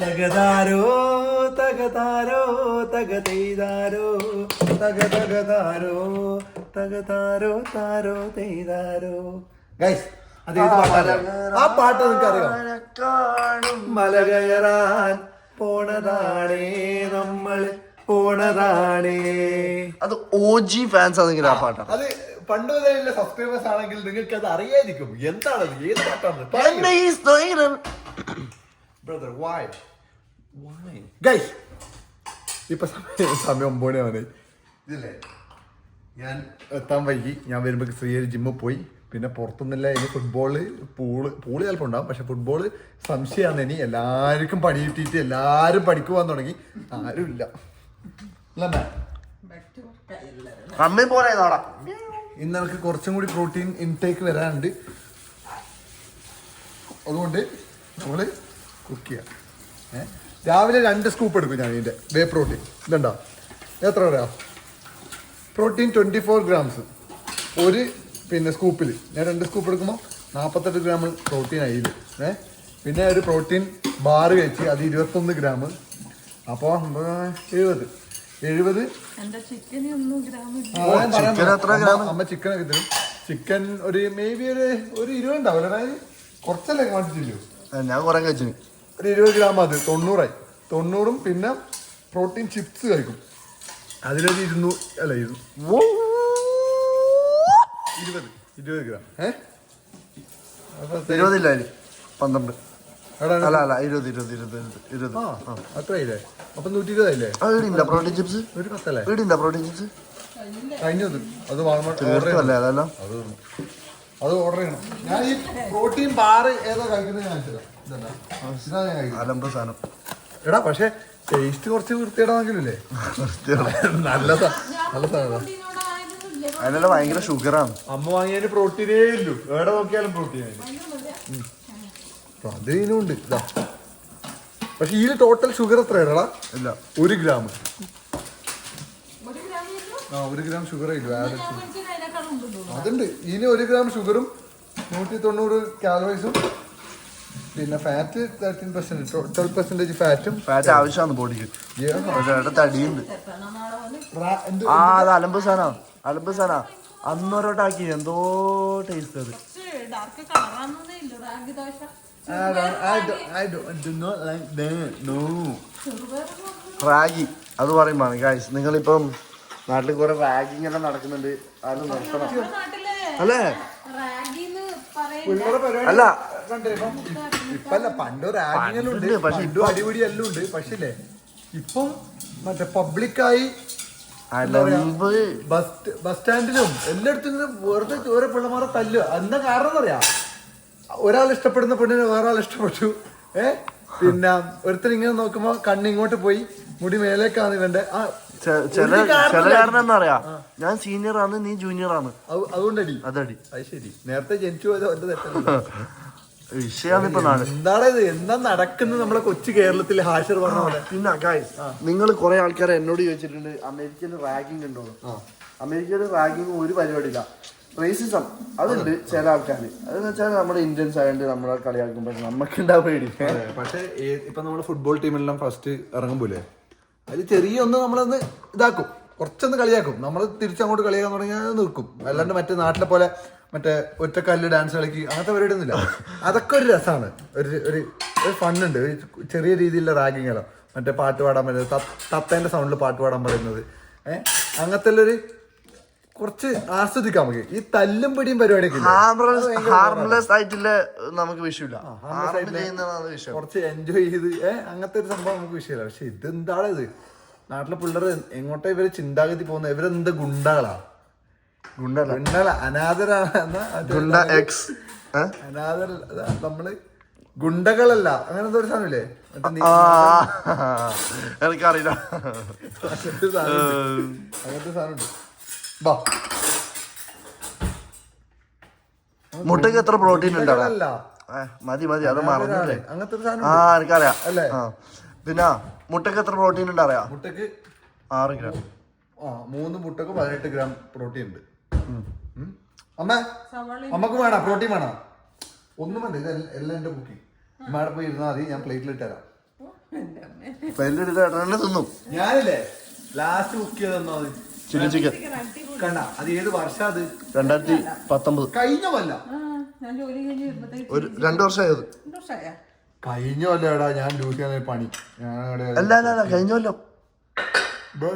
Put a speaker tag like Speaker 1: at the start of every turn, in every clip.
Speaker 1: തകതാരോ തകതാരോ തകതൈതാരോ തകതകതാരോ തകതാരോ താരോ തൈതാരോ. Guys അത് ഏത് പാട്ടാണ്? ആ പാട്ട് നിങ്ങൾക്ക് അറിയാം? മല കയറാൻ പോണതാണേ നമ്മൾ പോണതാണേ.
Speaker 2: അത് OG ഫാൻസ് ആണെങ്കിൽ ആ പാട്ടാണ്.
Speaker 1: അത് പണ്ട് മുതലുള്ള സബ്സ്ക്രൈബേഴ്സ് ആണെങ്കിൽ നിങ്ങൾക്ക് അത് അറിയായിരിക്കും. എന്താണത്? ഏത് പാട്ടാണ്? ബ്രദർ വൈ ഗൈസ് ഇപ്പൊ സമയം 9 മണി ഇതില്ലേ. ഞാൻ എത്താൻ വൈകി. ഞാൻ വരുമ്പോ ശ്രീഹരി ജിമ്മിൽ പോയി. പിന്നെ പുറത്തൊന്നുമില്ല. ഇനി ഫുട്ബോള് പൂള് ചിലപ്പോൾ ഉണ്ടാവും. പക്ഷെ ഫുട്ബോള് സംശയമാണ്. ഇനി എല്ലാവർക്കും പണി കിട്ടിയിട്ട് എല്ലാരും പണിക്ക് പോകാൻ തുടങ്ങി. ആരും ഇല്ല. ഇന്ന് നമുക്ക് കുറച്ചും കൂടി പ്രോട്ടീൻ ഇൻടേക്ക് വരാനുണ്ട്. അതുകൊണ്ട് നമ്മള് കുക്ക് ചെയ്യാം. രാവിലെ 2 സ്കൂപ്പ് എടുക്കും ഞാൻ ഇതിൻ്റെ വേ പ്രോട്ടീൻ. ഇതുണ്ടോ? എത്ര പറയാം? പ്രോട്ടീൻ 24 ഗ്രാംസ് ഒരു സ്കൂപ്പിൽ. ഞാൻ 2 സ്കൂപ്പ് എടുക്കുമ്പോൾ 48 ഗ്രാം പ്രോട്ടീൻ അതിൽ. പിന്നെ ഒരു പ്രോട്ടീൻ ബാർ കഴിച്ച് അത് 21 ഗ്രാം. അപ്പോൾ 70 അമ്മ ചിക്കൻ ഒക്കെ തരും. ചിക്കൻ ഒരു മേ ബി ഒരു 20 ഉണ്ടാവില്ല. അതായത് കുറച്ചല്ലേ ക്വാണ്ടിറ്റിയില്ലോ.
Speaker 2: ഞാൻ കുറെ കഴിച്ചു.
Speaker 1: ഒരു 20 ഗ്രാം. അത് 90 ആയി. 90ഉം പിന്നെ പ്രോട്ടീൻ ചിപ്സ് കഴിക്കും. അതിലൊരു 200 അല്ല 20 ഗ്രാം.
Speaker 2: 20 ഇല്ല 12 അല്ല 20
Speaker 1: അത്രയില്ലേ? അപ്പൊ 120 ആയില്ലേ?
Speaker 2: പ്രോട്ടീൻ ചിപ്സ്
Speaker 1: ഒരു 10 അല്ലേ?
Speaker 2: പ്രോട്ടീൻ ചിപ്സ്
Speaker 1: കഴിഞ്ഞത് അത് അത് ഓർഡർ ചെയ്യണം. ഞാൻ ഈ പ്രോട്ടീൻ ബാർ ഏതാ കഴിക്കുന്നത് ഞാൻ
Speaker 2: അലമ്പ് സാധനം.
Speaker 1: എടാ പക്ഷെ ടേസ്റ്റ് കുറച്ച് വൃത്തിയിടാണെങ്കിലേ നല്ല സാധനം.
Speaker 2: അതിനെല്ലാം ഭയങ്കര ഷുഗറാണ്.
Speaker 1: അമ്മ വാങ്ങിയതിന് പ്രോട്ടീനേ ഇല്ലു. എവിടെ നോക്കിയാലും പ്രോട്ടീൻ അതിനുണ്ട്. ഇതാ പക്ഷെ ഇതിൽ ടോട്ടൽ ഷുഗർ എത്രയാടാ? ഇല്ല 1 ഗ്രാം. 1 ഗ്രാം ഷുഗർ ഇല്ല. അതുണ്ട്. ഇതിന് 1 ഗ്രാം ഷുഗറും 190 കാലറീസും പിന്നെ ഫാറ്റ് 13%, 12% ഫാറ്റും.
Speaker 2: ഫാറ്റ് ആവശ്യമാണ് ബോഡിക്ക്. തടിയുണ്ട്. അത് അലമ്പ് സാധന അന്നോരോട്ടാക്കി എന്തോ ടേസ്റ്റ് അത്. റാഗി അത് പറയുമ്പോഴാണ് ഗൈസ്. നിങ്ങളിപ്പം നാട്ടിൽ കുറെ റാഗിങ് എല്ലാം നടക്കുന്നുണ്ട്. അത് നിർത്തണം അല്ലേ? അല്ല
Speaker 1: ഇപ്പല്ല പണ്ട് റാഗിങ്ങെല്ലാം ഉണ്ട്. പണ്ടും അടിപൊളി എല്ലാം ഉണ്ട്. പക്ഷേ ഇപ്പം മറ്റേ പബ്ലിക്കായി ബസ് സ്റ്റാൻഡിലും എല്ലായിടത്തും വെറുതെ ഓരോ പിള്ളമാരെ തല്ലുക. എന്താ കാരണം എന്നറിയാം? ഒരാൾ ഇഷ്ടപ്പെടുന്ന പെണ്ണിനെ വേറെ ആൾ ഇഷ്ടപ്പെട്ടു. പിന്നെ ഒരുത്തർ ഇങ്ങനെ നോക്കുമ്പോ കണ്ണിങ്ങോട്ട് പോയി മുടി മേലേക്കാണ് ഇവന്റെ.
Speaker 2: ചില കാരണം എന്താ പറയാ? ഞാൻ സീനിയർ ആണ്, നീ ജൂനിയർ ആണ്,
Speaker 1: അതുകൊണ്ടടി.
Speaker 2: അതടി.
Speaker 1: അത് ശരി. നേരത്തെ ജനിച്ചു പോയത് അവന്റെ തെറ്റല്ല.
Speaker 2: വിഷയാണ് ഇപ്പൊ
Speaker 1: എന്താണ് ഇത്? എന്താ നടക്കുന്നത് നമ്മളെ കൊച്ചു കേരളത്തിൽ? ഹാഷർ പറഞ്ഞ പോലെ.
Speaker 2: പിന്നെ ഗൈസ് നിങ്ങൾ കുറെ ആൾക്കാർ എന്നോട് ചോദിച്ചിട്ടുണ്ട് അമേരിക്കയിൽ റാഗിങ് ഉണ്ടോ? അമേരിക്കയിൽ റാഗിങ് ഒരു പരിപാടിയില്ല. റേസിസം അതുണ്ട് ചില ആൾക്കാർ. അതെന്ന് വെച്ചാൽ നമ്മുടെ ഇന്ത്യൻസ് ആയതുകൊണ്ട് നമ്മളെ കളിയാക്കുമ്പോൾ നമുക്ക് ഉണ്ടാവും പേടി.
Speaker 1: പക്ഷെ ഇപ്പൊ നമ്മുടെ ഫുട്ബോൾ ടീമെല്ലാം ഫസ്റ്റ് ഇറങ്ങുമ്പോലെ അതിൽ ചെറിയ ഒന്ന് നമ്മളൊന്ന് ഇതാക്കും, കുറച്ചൊന്ന് കളിയാക്കും. നമ്മൾ തിരിച്ചങ്ങോട്ട് കളിയാക്കാൻ തുടങ്ങിയാൽ നിൽക്കും. അല്ലാണ്ട് മറ്റേ നാട്ടിലെ പോലെ മറ്റേ ഒറ്റക്കല്ല് ഡാൻസ് കളിക്ക് അങ്ങനത്തെ പരിപാടി ഒന്നുമില്ല. അതൊക്കെ ഒരു രസമാണ്. ഒരു ഫണ്ണുണ്ട്. ഒരു ചെറിയ രീതിയിലുള്ള റാഗിങ്ങല്ലോ. മറ്റേ പാട്ട് പാടാൻ പറ്റുന്നത്, തത്തേന്റെ സൗണ്ടിൽ പാട്ട് പാടാൻ പറയുന്നത്, അങ്ങനത്തെ ഒരു കുറച്ച് ആസ്വദിക്കാം നമുക്ക്. ഈ തല്ലും പിടിയും പരിപാടിയൊക്കെ
Speaker 2: ഹാർംലെസ് ആയിട്ടുള്ള നമുക്ക് വിഷയമില്ല.
Speaker 1: കുറച്ച് എൻജോയ് ചെയ്ത് അങ്ങനത്തെ ഒരു സംഭവം നമുക്ക് വിഷയമില്ല. പക്ഷെ ഇതെന്താണ് ഇത്? നാട്ടിലെ പിള്ളേർ എങ്ങോട്ടാ ഇവര് ചിന്താഗതി പോകുന്നത്? ഇവരെന്ത് ഗുണ്ടകളാ? അനാഥരാണ്. നമ്മള് ഗുണ്ടകളല്ല. അങ്ങനെ എന്തോ ഒരു സാധനമില്ലേ?
Speaker 2: എനിക്കറിയില്ല.
Speaker 1: അങ്ങനത്തെ സാധനമുണ്ട്.
Speaker 2: മുട്ടയ്ക്ക് എത്ര പ്രോട്ടീൻ ഉണ്ടാവും? മതി അത് മറന്നില്ലേ?
Speaker 1: അങ്ങനത്തെ
Speaker 2: എനിക്കറിയാം. പിന്നെ മുട്ടയ്ക്ക് എത്ര പ്രോട്ടീൻ ഉണ്ട് അറിയാം?
Speaker 1: മുട്ടക്ക്
Speaker 2: 6 ഗ്രാം.
Speaker 1: 3 മുട്ടക്ക് 18 ഗ്രാം പ്രോട്ടീൻ ഉണ്ട്. അമ്മക്ക് വേണോ പ്രോട്ടീൻ? വേണോ? ഒന്നും വേണ്ട. ഇത് എല്ലാം എന്റെ കുക്കിംഗ്. അമ്മയുടെ പോയി ഇരുന്നാൽ മതി. ഞാൻ പ്ലേറ്റിലിട്ട് തരാം.
Speaker 2: പെരലെടുത്ത് തിന്നും.
Speaker 1: ഞാനില്ലേ ലാസ്റ്റ് കുക്ക് ചെയ്തെന്നോ അത്
Speaker 2: ചില്ലി ചിക്കൻ
Speaker 1: കണ്ട അത് ഏത് വർഷം അത്
Speaker 2: 2019.
Speaker 1: കഴിഞ്ഞല്ല
Speaker 2: ഒരു 2 വർഷമായത്.
Speaker 1: കഴിഞ്ഞല്ലടാ ഞാൻ ഡ്യൂട്ടി പണി
Speaker 2: അല്ല കഴിഞ്ഞല്ലോ.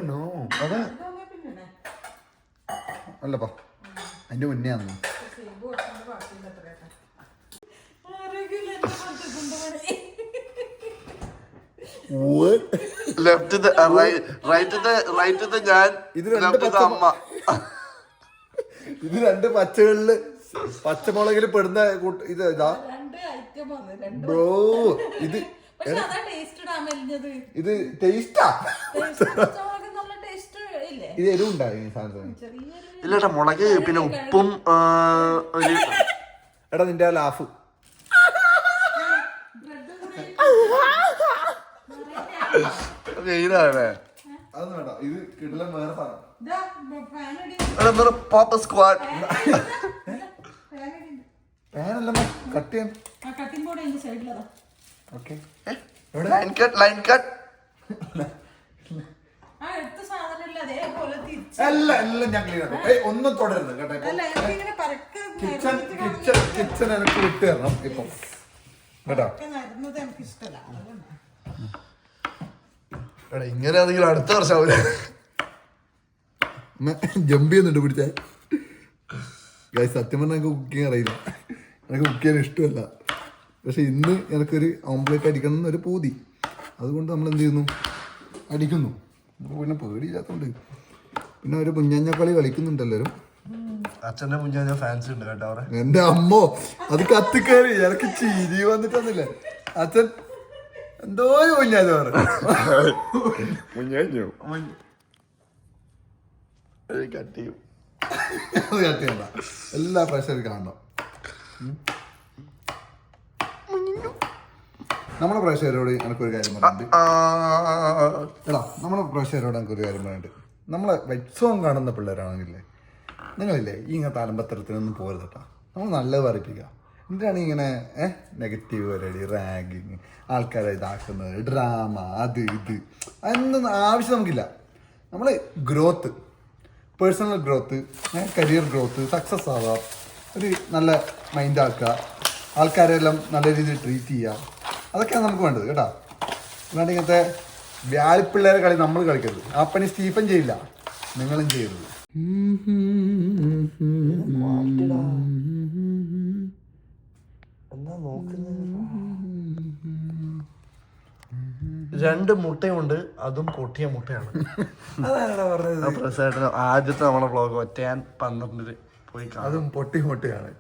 Speaker 1: നോ അതെ അല്ലപ്പാ അതിന്റെ മുന്നേ ആണെന്ന്
Speaker 2: ലെഫ്റ്റ് റൈറ്റ് ഞാൻ
Speaker 1: ഇത് അമ്മ. ഇത് 2 പച്ചകളില് പച്ചമുളകിൽ പെടുന്ന ഇത് ഇതാ ബ്രോ. ഇത് ഇത് ടേസ്റ്റാ. ഇത് എരിവുണ്ടായി ഈ സാധനത്തിന്.
Speaker 2: ഇല്ലട്ടാ മുളക് പിന്നെ ഉപ്പും
Speaker 1: എടാ നിന്റെ ആ ലാഫ്
Speaker 2: മെയിനാണ്.
Speaker 1: അതൊന്നും വേണ്ട. ഇത് കിടലം വേറെ സാധനം.
Speaker 2: പോപ്പ് സ്ക്വാഡ്
Speaker 1: പാനല്ല കട്ട് ചെയ്യാൻ. ഓക്കെ
Speaker 2: ലൈൻ കട്ട്
Speaker 1: എല്ലാം ഞാൻ ക്ലീൻ ആക്കും. ഒന്നും തുടരുത് കേട്ടോ. കിച്ചൺ എനിക്ക് വിട്ട് തരണം ഇപ്പൊ കേട്ടോ.
Speaker 2: ഇങ്ങനെ ആണെങ്കിൽ അടുത്ത വർഷം
Speaker 1: ജമ്പ് ചെയ്യുന്നുണ്ട് പിടിച്ചേ. സത്യം പറഞ്ഞാൽ എനിക്ക് കുക്കിങ് അറിയില്ല, എനിക്ക് കുക്ക് ചെയ്യാൻ ഇഷ്ടമല്ല. പക്ഷെ ഇന്ന് എനിക്കൊരു ഓംപ്ലേറ്റ് അടിക്കണം എന്നൊരു പൂതി. അതുകൊണ്ട് നമ്മൾ എന്ത് ചെയ്യുന്നു, അടിക്കുന്നു. പിന്നെ പേടിയില്ലാത്തതുകൊണ്ട്. പിന്നെ ഒരു മുഞ്ഞാഞ്ഞക്കളി കളിക്കുന്നുണ്ട് എല്ലാവരും.
Speaker 2: അച്ഛൻ്റെ മുഞ്ഞാഞ്ഞ ഫാൻസ് ഉണ്ട് കേട്ടോ അവിടെ.
Speaker 1: എൻ്റെ അമ്മോ അത് കത്തിക്കയറി എനിക്ക് ചിരി വന്നിട്ടൊന്നുമില്ല. അച്ഛൻ എന്തോ മുഞ്ഞാഞ്ഞ
Speaker 2: കട്ട് ചെയ്യും.
Speaker 1: അത് കട്ട് ചെയ്യണ്ട, എല്ലാ പ്രഷറും കാണണം. നമ്മുടെ പ്രേക്ഷകരോട് എനിക്കൊരു കാര്യം പറയാനുണ്ട്. എടാ നമ്മുടെ പ്രേക്ഷകരോട് എനിക്കൊരു കാര്യം പറയാനുണ്ട്. നമ്മളെ വെറ്റ്സോങ് കാണുന്ന പിള്ളേരാണെങ്കിലേ നിങ്ങളില്ലേ ഈ ഇങ്ങനത്തെ അലമ്പത്തരത്തിനൊന്നും പോരുത് കേട്ടോ. നമ്മൾ നല്ലത് പറയിപ്പിക്കുക. എന്തിനാണ് ഇങ്ങനെ നെഗറ്റീവ് പരിപാടി, റാഗിങ്, ആൾക്കാരെ ഇതാക്കുന്നത്, ഡ്രാമ, അത് ഇത് അതൊന്നും ആവശ്യം നമുക്കില്ല. നമ്മൾ growth, personal growth, career growth, success ആവുക, ഒരു നല്ല മൈൻഡ് ആക്കുക, ആൾക്കാരെല്ലാം നല്ല രീതിയിൽ ട്രീറ്റ് ചെയ്യുക, അതൊക്കെയാണ് നമുക്ക് വേണ്ടത് കേട്ടോ. അല്ലാണ്ട് ഇങ്ങനത്തെ വ്യാഴിപ്പിള്ളേരെ കളി നമ്മൾ കളിക്കരുത്. ആ പണി സ്റ്റീഫൻ ചെയ്യില്ല, നിങ്ങളും ചെയ്യരുത്.
Speaker 2: രണ്ട് മുട്ടയുണ്ട്, അതും പൊട്ടിയ മുട്ടയാണ്. പ്രസാദത്തിന് ആദ്യത്തെ നമ്മളെ വ്ളോഗ് ഒറ്റയാൻ 12 പോയി കാണും.
Speaker 1: അതും പൊട്ടി മുട്ടയാണ്.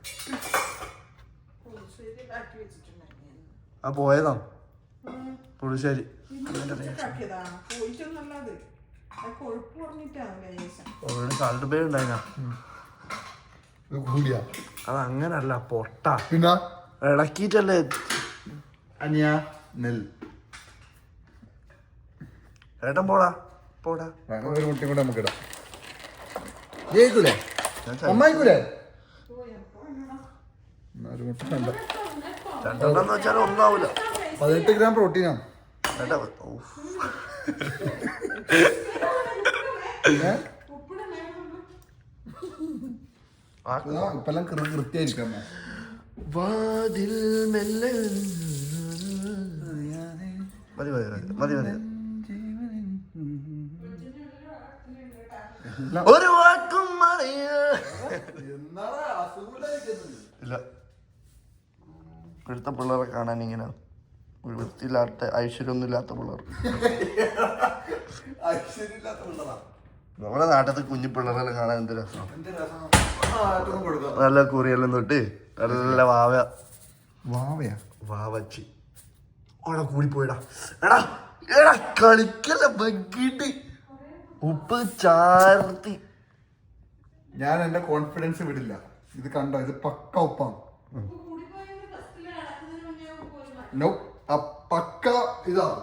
Speaker 2: ആ പോയതാ പുളിശ്ശേരി. കാലിട്ട് പേരുണ്ടായിന. അത് അങ്ങനല്ല, പൊട്ട
Speaker 1: പിന്നെ
Speaker 2: ഇളക്കിട്ടല്ലേ.
Speaker 1: അനിയ നെൽ
Speaker 2: ഏട്ടൻ പോടാ പോടാ.
Speaker 1: ഒരു മുട്ടയും കൂടെ നമുക്ക് ഇടാം. ജയിക്കൂലേ അമ്മായിക്കൂലേ? ഒരു മുട്ട വേണ്ട.
Speaker 2: 2 വെച്ചാൽ ഒന്നാവൂല.
Speaker 1: 18 ഗ്രാം പ്രോട്ടീനാണ്. ഇപ്പെല്ലാം കൃത്യമായിരിക്കാം.
Speaker 2: വാതിൽ മെല്ലെ മതി മതി മതി മതി. ഒരു വാക്കും ഇല്ല. ഇപ്പോഴത്തെ പിള്ളേരെ കാണാൻ ഇങ്ങനെ ഒരു വൃത്തിയില്ലാത്ത ഐശ്വര്യമൊന്നും ഇല്ലാത്ത പിള്ളേർ. നമ്മുടെ നാട്ടിലത്തെ കുഞ്ഞു പിള്ളേരെല്ലാം കാണാൻ എന്ത് രസം. നല്ല കുറിയെല്ലാം തൊട്ട് നല്ല വാവച്ചി അവിടെ കൂടി പോയിടാ. എടാ എടാ കളിക്കല്ല ബഗ്ഗിട്ട് ഉപ്പ് ചാർത്തി.
Speaker 1: ഞാൻ എന്റെ കോൺഫിഡൻസ് വിടില്ല. ഇത് കണ്ടോ, ഇത് പക്ക ഉപ്പാണ്. പക്ക ഇതാണ്.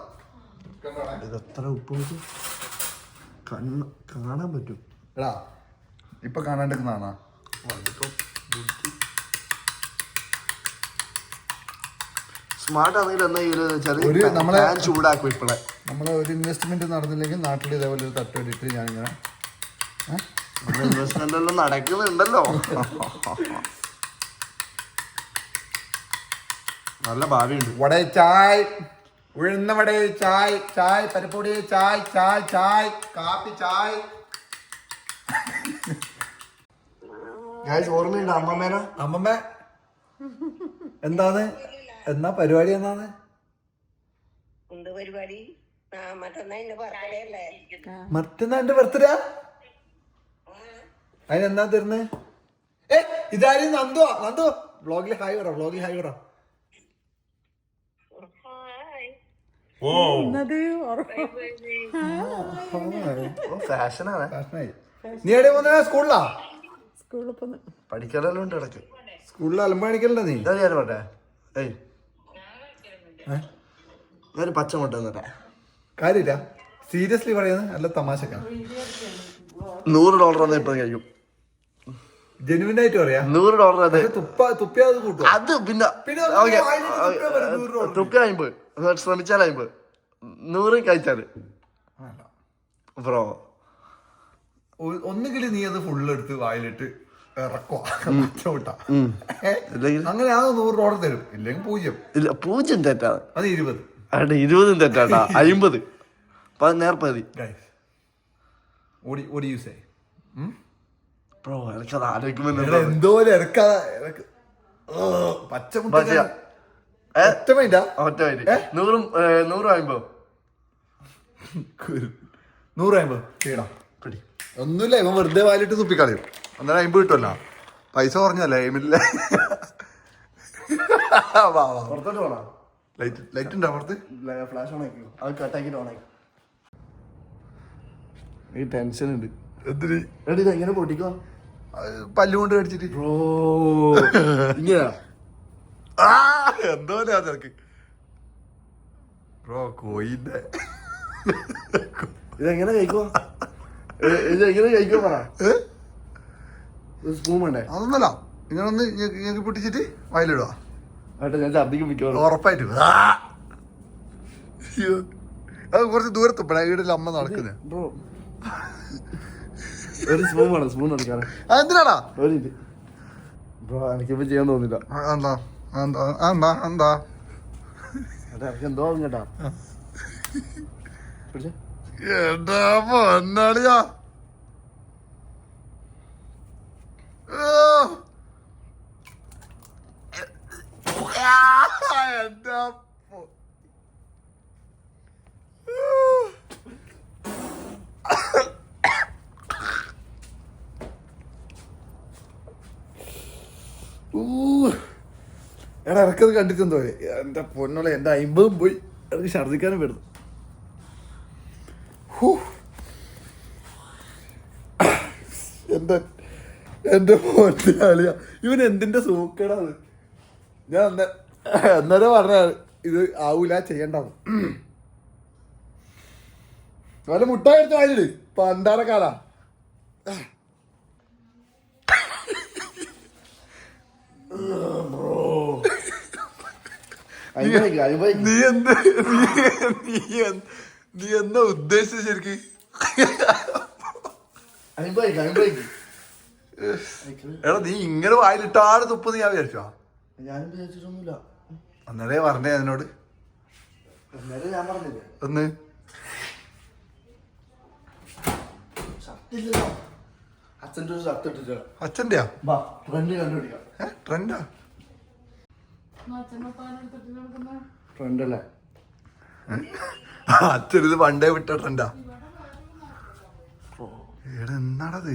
Speaker 2: ഇതെത്ര ഉപ്പ് കാണാൻ പറ്റും.
Speaker 1: എടാ ഇപ്പൊ കാണാണ്ടിരിക്കുന്നതാണോ?
Speaker 2: സ്മാർട്ട് ആണെങ്കിൽ എന്നാ ചൂടാക്കും ഇപ്പോഴെ.
Speaker 1: നമ്മളെ ഒരു ഇൻവെസ്റ്റ്മെന്റ് നടന്നില്ലെങ്കിൽ നാട്ടിൽ ഇതേപോലെ ഒരു തട്ടുകടിയിട്ട് ഞാനിങ്ങനെ
Speaker 2: ഇൻവെസ്റ്റ്മെന്റ് എല്ലാം നടക്കുന്നുണ്ടല്ലോ. നല്ല ഭാവിയുണ്ട്.
Speaker 1: വട ചായ്, ഉഴുന്ന വട ചായ്, ചായ് പരിപ്പൊടി ചായ്, ചായ് ചായ്, കാപ്പി ചായ്.
Speaker 2: ഓർമ്മയുണ്ട് അമ്മമ്മേന?
Speaker 1: അമ്മമ്മ എന്താണ്, എന്നാ പരിപാടി എന്നാണ്? മറ്റന്നാ എന്റെ ബർത്ത്ഡേ. അതിനെന്താ തരുന്നേ? ഇതാരും നന്ദുവാ. നന്ദു വ്ളോഗിൽ ഹായ് പറ, വ്ളോഗിൽ ഹായ് പറ.
Speaker 2: ഫാഷനാണ്.
Speaker 1: നീ എവിടെ പോന്ന? സ്കൂളിലാ?
Speaker 2: പഠിക്കാനെല്ലാം ഉണ്ട് ഇടയ്ക്ക്.
Speaker 1: സ്കൂളിൽ അലമ്പ കാണിക്കലുണ്ടോ നീ?
Speaker 2: ഇതാ ഞാൻ പറഞ്ഞേ, ഏയ് ഞാനൊരു പച്ച മുട്ട തന്നേ.
Speaker 1: കാര്യമില്ല, സീരിയസ്ലി പറയുന്നത്, അല്ല തമാശക്കാ.
Speaker 2: $100 വന്ന് ഇപ്പൊ കഴിക്കും.
Speaker 1: ജെനുവിൻ ആയിട്ട് പറയാ.
Speaker 2: $100 അത്
Speaker 1: തുപ്പിയാ അത് കൂട്ടും.
Speaker 2: അത് പിന്നെ തുപ്പി 50, ശ്രമിച്ചാൽ 50, 100 കഴിച്ചാല് ബ്രോ.
Speaker 1: ഒന്നുകിൽ നീ അത് ഫുള്ള് എടുത്ത് വായിലിട്ട് ഇറക്കുവാ. അങ്ങനെയാണ് $100 തരും, ഇല്ലെങ്കിൽ 0.
Speaker 2: ഇല്ല, 0 തെറ്റാണ്.
Speaker 1: അത് 20.
Speaker 2: അവിടെ 20 തെറ്റാട്ടാ. 50 നേർപ്പതി. ബ്രോ എനിക്കത് ആലോചിക്കുമ്പോ
Speaker 1: എന്തോ പച്ചമുട്ട
Speaker 2: ഒറ്റ മൈൻഡ് 100
Speaker 1: 150 ഒന്നുമില്ല. ഇവൻ വെറുതെ വായിലിട്ട് തുപ്പിക്കളയും. അന്നേരം 50 കിട്ടുമല്ലോ. പൈസ കുറഞ്ഞല്ലേ എയിമില്ല.
Speaker 2: പുറത്തോട്ട് പോണോ?
Speaker 1: ലൈറ്റ് ഉണ്ടോ പുറത്ത്?
Speaker 2: ഫ്ലാഷ് ഓൺ ആക്കിയോ? അത് കട്ടാക്കിട്ട് ഓൺ ആക്കി. ഈ ടെൻഷൻ ഉണ്ട്.
Speaker 1: എന്തിന്?
Speaker 2: എടി എങ്ങനെ പൊട്ടിക്കോ?
Speaker 1: പല്ലുകൊണ്ട് കടിച്ചിട്ട്.
Speaker 2: ബ്രോ ഇങ്ങനെയാ
Speaker 1: എന്തോ നിനക്ക് ബ്രോ കോയിന്റെ.
Speaker 2: ഇതെങ്ങനെ കഴിക്കോ? ഇതെങ്ങനെ കഴിക്കോ പറ. സ്പൂൺ വേണ്ടേ?
Speaker 1: അതൊന്നല്ല, ഇങ്ങനെ ഒന്ന് ഞെക്കി പൊട്ടിച്ചിട്ട് വയലിടുക.
Speaker 2: ഞാൻ ഛർദിക്കും മിക്കവാറും.
Speaker 1: ഉറപ്പായിട്ട് അത് കുറച്ച് ദൂരത്ത് വീട്ടിൽ അമ്മ നടക്കുന്നത്.
Speaker 2: ബ്രോ ഒരു സ്പൂൺ വേണം. സ്പൂൺ എടുക്കാറ്
Speaker 1: എന്തിനാടാ?
Speaker 2: ബ്രോ എനിക്കിപ്പോ ചെയ്യാൻ തോന്നില്ല.
Speaker 1: എന്താ എന്താ എന്താ
Speaker 2: എനിക്ക് എന്തോ കേട്ടാ.
Speaker 1: എന്താ പൊന്നാളിയാ. എന്താ എടാ ഇറക്കത് കണ്ടിട്ടെന്തോ എന്റെ പൊന്നോളെ, എന്റെ 50 പോയി. എനിക്ക് ഛർദിക്കാനും വരുന്നു. എന്റെ പൊന്നാളിയ, ഇവൻ എന്തിന്റെ സൂക്കേടാണ്. ഞാൻ അന്നേരം പറഞ്ഞ ഇത് ആവൂല, ചെയ്യണ്ടാവും. വല്ല മുട്ടായി എടുത്ത് വായില് പണ്ടാരക്കാലാ. നീ എന്താ ഉദ്ദേശിച്ച ശരിക്ക്? എടാ നീ ഇങ്ങനെ വായിലിട്ടാണ് തുപ്പ് ഞാൻ വിചാരിച്ചോ?
Speaker 2: ഞാനും വിചാരിച്ചിട്ടൊന്നുമില്ല.
Speaker 1: അന്നേരേ പറഞ്ഞേ അതിനോട്.
Speaker 2: ഞാൻ പറഞ്ഞില്ലേ
Speaker 1: ഒന്ന്
Speaker 2: അച്ഛൻ്റെ ഒരു ഷർട്ട് ഇട്ടിട്ട്.
Speaker 1: അച്ഛൻ്റെയാ?
Speaker 2: ട്രെൻഡ് കണ്ടുപിടിക്കാം.
Speaker 1: ട്രെൻഡാ?
Speaker 2: ട്രെൻഡ് അല്ലേ?
Speaker 1: അച്ഛനിത് പണ്ടേ വിട്ട ട്രെൻഡാ. എടാ എന്നാടത്?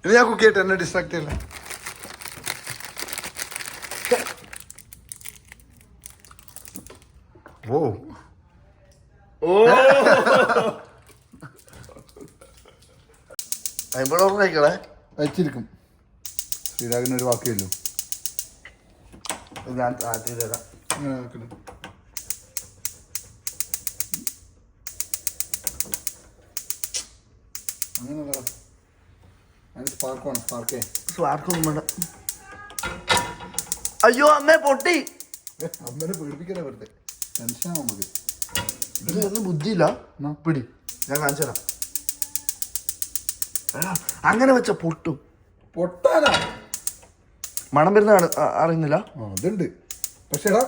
Speaker 1: ഇനി ഞാൻ കുക്ക് ചെയ്യട്ടെ, എന്നെ ഡിസ്ട്രാക്ട് ചെയ്യല്ലേ. ഓ
Speaker 2: $50 കഴിക്കണേ.
Speaker 1: വെച്ചിരിക്കും. ശ്രീരാഗിനൊരു വാക്കിയല്ലോ.
Speaker 2: ഞാൻ ആദ്യം തരാം.
Speaker 1: അങ്ങനെ നോക്കണേ. അങ്ങനെയല്ലടാ, അതിന് സ്പാർക്ക് വേണം. സ്പാർക്കേ
Speaker 2: സ്വാർക്കൊന്നും വേണ്ട. അയ്യോ അമ്മേ പൊട്ടി.
Speaker 1: അമ്മനെ പേടിപ്പിക്കണേ വെറുതെ ടെൻഷൻ നമുക്ക്.
Speaker 2: ഇതിലൊന്നും ബുദ്ധിയില്ല. പിടി, ഞാൻ കാണിച്ചു തരാം. അങ്ങനെ വെച്ച പൊട്ടും.
Speaker 1: പൊട്ടാനാ
Speaker 2: മണം വരുന്ന അറിയുന്നില്ല.
Speaker 1: അതുണ്ട്. പക്ഷെ എടാ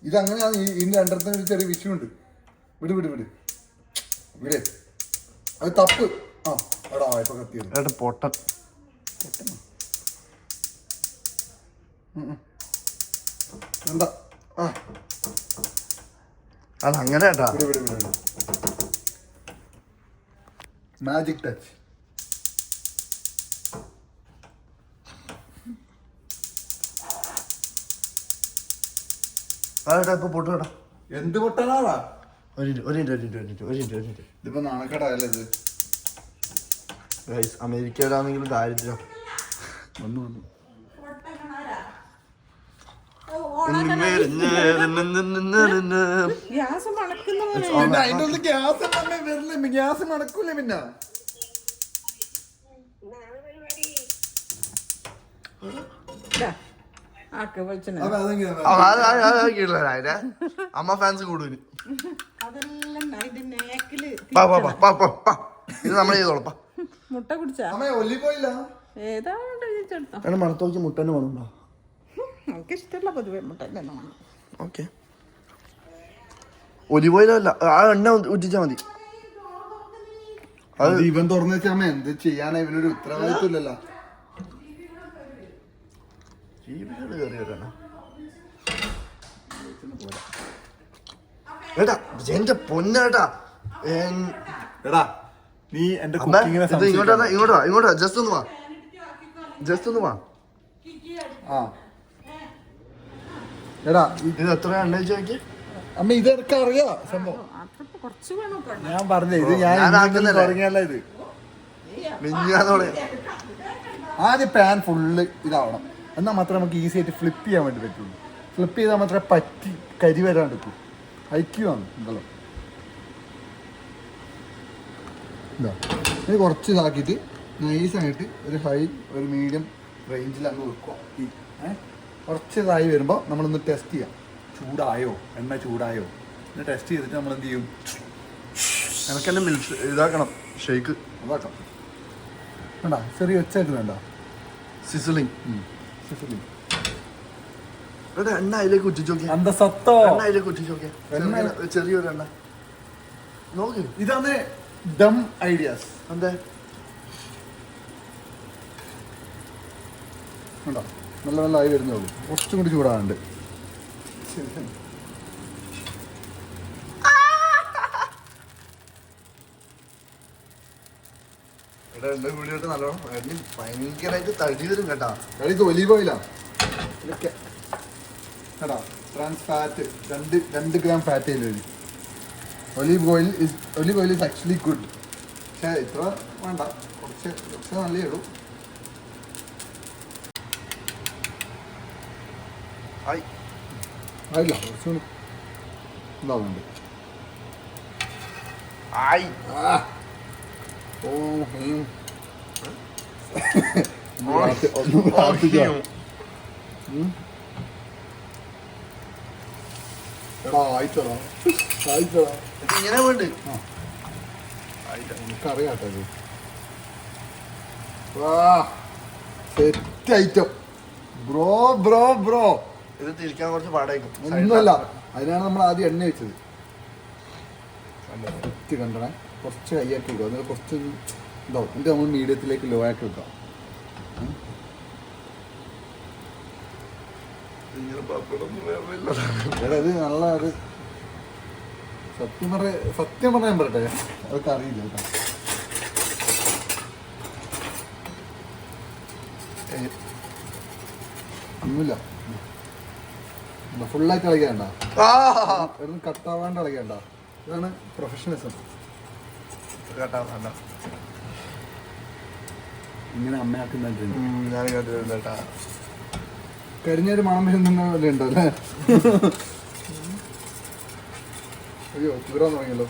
Speaker 1: ഇതങ്ങനെയാണ്. ഇതിന്റെ രണ്ടരത്തിന് ഒരു ചെറിയ വിഷയമുണ്ട്. വിട് വിട് വിട് വിട്. അത് തപ്പ്. ആ എടാ ഇപ്പൊ കത്തിയത്.
Speaker 2: ഏട്ടാ പൊട്ടൻ.
Speaker 1: എന്താ ആ
Speaker 2: അതങ്ങനെ ഏട്ടാ.
Speaker 1: വിട് വിട് വിട് വിട്. Magic touch.
Speaker 2: അതേട്ടാ ഇപ്പൊ പൊട്ടു കേട്ടാ.
Speaker 1: എന്ത് പൊട്ടാനാടാ?
Speaker 2: ഒരു
Speaker 1: ഇതിപ്പോ നാണക്കേടായല്ലേ ഇത്.
Speaker 2: അമേരിക്കയിലാണെങ്കിലും ദാരിദ്ര്യം
Speaker 1: വന്നു വന്നു.
Speaker 3: ഗ്യാസ് മണക്കുന്ന
Speaker 1: പിന്നെ അതിന്റെ ഉള്ളിൽ ഗ്യാസ് വരില്ല. ഗ്യാസ് മണക്കൂലേ പിന്നെ.
Speaker 3: ആക്കെ വെളിച്ചെണ്ണ
Speaker 1: അപ്പൊ അതെങ്ങനെ
Speaker 2: അമ്മ ഫാൻസ് കൂടുതൽ.
Speaker 3: അതെല്ലാം അതിന്റെ നേക്കില്
Speaker 2: ഇത് നമ്മൾ ചെയ്തോളപ്പാ.
Speaker 3: മുട്ട കുടിച്ചാ
Speaker 1: അമ്മ ഒലിവ് ഓയിലാ?
Speaker 3: ഏതാണ്ട് ചേർത്തോ.
Speaker 2: അങ്ങനെ മണത്തോക്കി മുട്ടന്നെ വേണുണ്ടോ?
Speaker 3: നമുക്ക് ഇഷ്ടമല്ല പൊതുവെ മുട്ട മണം.
Speaker 2: ഓക്കെ, ഒലിവ് ഓയിലല്ല, ആ എണ്ണ ഉറ്റിച്ചാ മതി.
Speaker 1: അത് ഇവൻ തുറന്നു വെച്ചാ അമ്മ എന്ത് ചെയ്യാനാ? ഇവനൊരു ഉത്തരവാദിത്വം ഇല്ലല്ലോ.
Speaker 2: ഏട്ടാ എന്റെ പൊന്നേട്ടാ.
Speaker 1: എടാ നീ എന്റെ
Speaker 2: ഇത് ഇങ്ങോട്ടാ ജസ്റ്റ് ഒന്ന് വാ.
Speaker 1: ആ എടാ
Speaker 2: ഇത് എത്ര എണ്ണ ചോദിക്കേ?
Speaker 1: അമ്മ ഇതൊക്കെ അറിയാ സംഭവം.
Speaker 3: അത്ര കുറച്ച് വേണം.
Speaker 1: ഞാൻ പറഞ്ഞേ ഇത് ഞാൻ തുടങ്ങിയല്ല. ഇത്
Speaker 2: മിഞ്ഞാന്നോടെ
Speaker 1: ആദ്യം പാൻ ഫുള്ള് ഇതാവണം. എന്നാൽ മാത്രമേ നമുക്ക് ഈസി ആയിട്ട് ഫ്ലിപ്പ് ചെയ്യാൻ വേണ്ടി പറ്റുള്ളൂ. ഫ്ലിപ്പ് ചെയ്താൽ മാത്രമേ പറ്റി കരി വരാണ്ടിരിക്കൂ. ഐക്യമാണ് ഉണ്ടല്ലോ. എന്താ ഇത് കുറച്ച് ഇതാക്കിയിട്ട് നൈസായിട്ട് ഒരു ഹൈ ഒരു മീഡിയം റേഞ്ചിൽ അങ്ങ് വെക്കുക. കുറച്ച് ഇതായി വരുമ്പോൾ നമ്മളൊന്ന് ടെസ്റ്റ് ചെയ്യാം. ചൂടായോ, എണ്ണ ചൂടായോ എന്ന് ടെസ്റ്റ് ചെയ്തിട്ട് നമ്മൾ എന്ത് ചെയ്യും?
Speaker 2: എനക്കെന്നെ മിൽക്ക് ഇതാക്കണം, ഷേക്ക്
Speaker 1: അതാക്കാം. വേണ്ട ചെറിയ ഒച്ചായിട്ട് വേണ്ട.
Speaker 2: സിസിലിംഗ്.
Speaker 1: സിസിലിംഗ്.
Speaker 2: എടാ എണ്ണ അതിലേക്ക് ഉറ്റിച്ച് നോക്കിയാ.
Speaker 1: അന്ത സത്തോ
Speaker 2: എണ്ണ അതിലേക്ക് ഉറ്റിച്ച് നോക്കിയാ. ചെറിയൊരു എണ്ണ നോക്ക്.
Speaker 1: ഇതാണ് ദം ഐഡിയാസ്.
Speaker 2: എന്താ
Speaker 1: ഉണ്ടോ? നല്ല നല്ല ആയി വരുന്നുള്ളൂ. കുറച്ചും കൂടി ചൂടാറുണ്ട്.
Speaker 2: എണ്ണ കൂടിയിട്ട് നല്ലോണം എണ്ണ ഭയങ്കരമായിട്ട് തടി വരും കേട്ടാ.
Speaker 1: ഇത് ഒലീവ് ഓയിലാ. ഇതൊക്കെ കേട്ടാ ട്രാൻസ് ഫാറ്റ് 2 ഗ്രാം ഫാറ്റ് അതിൽ വരും. Olive oil is actually good. പക്ഷേ ഇത്ര വേണ്ട, കുറച്ച് നല്ലേ ഉള്ളൂ. ആയില്ല, കുറച്ചുകൂടി ഇതാവുന്നുണ്ട്. ഒന്ന് പ്രാർത്ഥിക്കാം. എടാ ആയിട്ടടാ
Speaker 2: ഇങ്ങനെ വേണ്ട.
Speaker 1: എനിക്കറിയാട്ടോ ഇത്. വാ set item bro bro bro.
Speaker 2: ഇത് തിരിക്കാൻ കുറച്ച് പാടായിരിക്കും.
Speaker 1: ഒന്നുമല്ല, അതിനാണ് നമ്മൾ ആദ്യം എണ്ണ വെച്ചത്. സെറ്റ് കണ്ടണേ. കുറച്ച് കൈയാക്കി വെക്കുക, എന്നിട്ട് കുറച്ച് ഇതാവും. എന്നിട്ട് നമ്മൾ മീഡിയത്തിലേക്ക് ലോ ആക്കി വെക്കാം. എടാ ഇത് നല്ല ഒരു സത്യം പറയാൻ പറയട്ടെ, അതൊക്കെ അറിയില്ല കേട്ടോ. ഒന്നുമില്ല, ഫുള്ളായിട്ട് കളിക്കണ്ട, കട്ടാവാണ്ട് കളിക്കണ്ട. ഇതാണ് പ്രൊഫഷണലിസം. ഇങ്ങനെ അമ്മയാക്കുന്നുണ്ട്.
Speaker 2: ഞാൻ കേട്ടിട്ടുണ്ട് കേട്ടാ.
Speaker 1: കരിഞ്ഞൊരു മണം വരുന്നുണ്ടല്ലേ ഉണ്ടോ അല്ലേ? അയ്യോ ചൂടാൻ തുടങ്ങിയല്ലോ.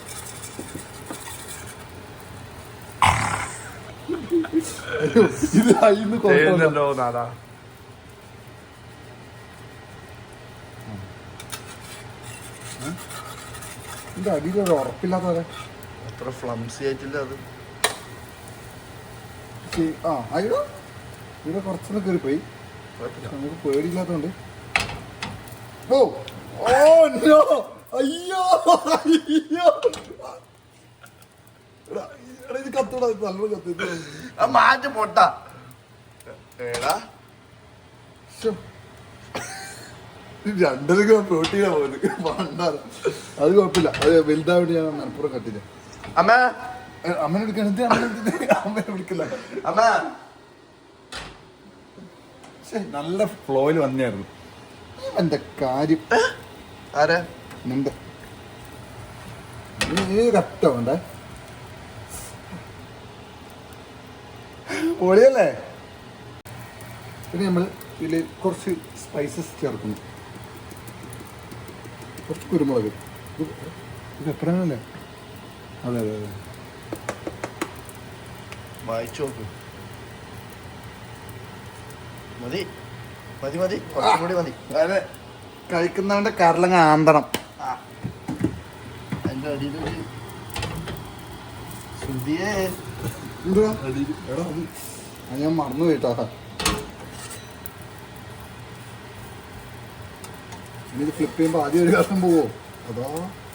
Speaker 1: അയ്യോ ഇത് അയിന്ന് ഇത് അടിയിലൊരു ഉറപ്പില്ലാത്ത പോലെ.
Speaker 2: അത്ര ഫ്ലംസി ആയിട്ടില്ല അത്.
Speaker 1: ആ അയ്യോ ഇവിടെ കുറച്ചൊക്കെ കയറിപ്പോയി. നമുക്ക് പേടിയില്ലാത്തോണ്ട്. ഓ ഓ നോ അയ്യോ അയ്യോ ഇത് കത്തൂടാ, നല്ല കത്തി.
Speaker 2: മാറ്റി പൊട്ട ഏടാ.
Speaker 1: രണ്ടരക്ക് പ്രോട്ടീനാ പോകുന്നത്. മണ്ടാണ്. അത് കുഴപ്പമില്ല, അത് വലുതായിട്ട് ഞാൻ മലപ്പുറം കത്തില്ല.
Speaker 2: അമ്മ
Speaker 1: അമ്മനെ എടുക്കണ അമ്മനെ വിളിക്കില്ല.
Speaker 2: അമ്മ
Speaker 1: നല്ല ഫ്ലോയിൽ വന്നായിരുന്നു എന്റെ കാര്യം.
Speaker 2: ആരെ
Speaker 1: നിന്റെ കറക്റ്റാ വേണ്ടേ. പൊളിയല്ലേ. പിന്നെ നമ്മൾ ഇതിൽ കുറച്ച് സ്പൈസസ് ചേർക്കുന്നു. കുറച്ച് കുരുമുളക്. ഇത് എപ്പോഴാണല്ലേ? അതെ അതെ അതെ.
Speaker 2: വായിച്ചു നോക്ക്. മതി മതി മതി, കുറച്ചും കൂടി മതി.
Speaker 1: അതെ, കഴിക്കുന്നവന്റെ കരളങ്ങ ആന്തണം.
Speaker 2: അതിന്റെ അടിയിലൊരു ശുദ്ധിയെ
Speaker 1: എന്തുവാ എടാ അത് ഞാൻ മറന്നു പോയിട്ടാ. ഇനി ഇത് ഫ്ലിപ്പ് ചെയ്യുമ്പോ ആദ്യം ഒരു കഷ്ണം പോവോ അതോ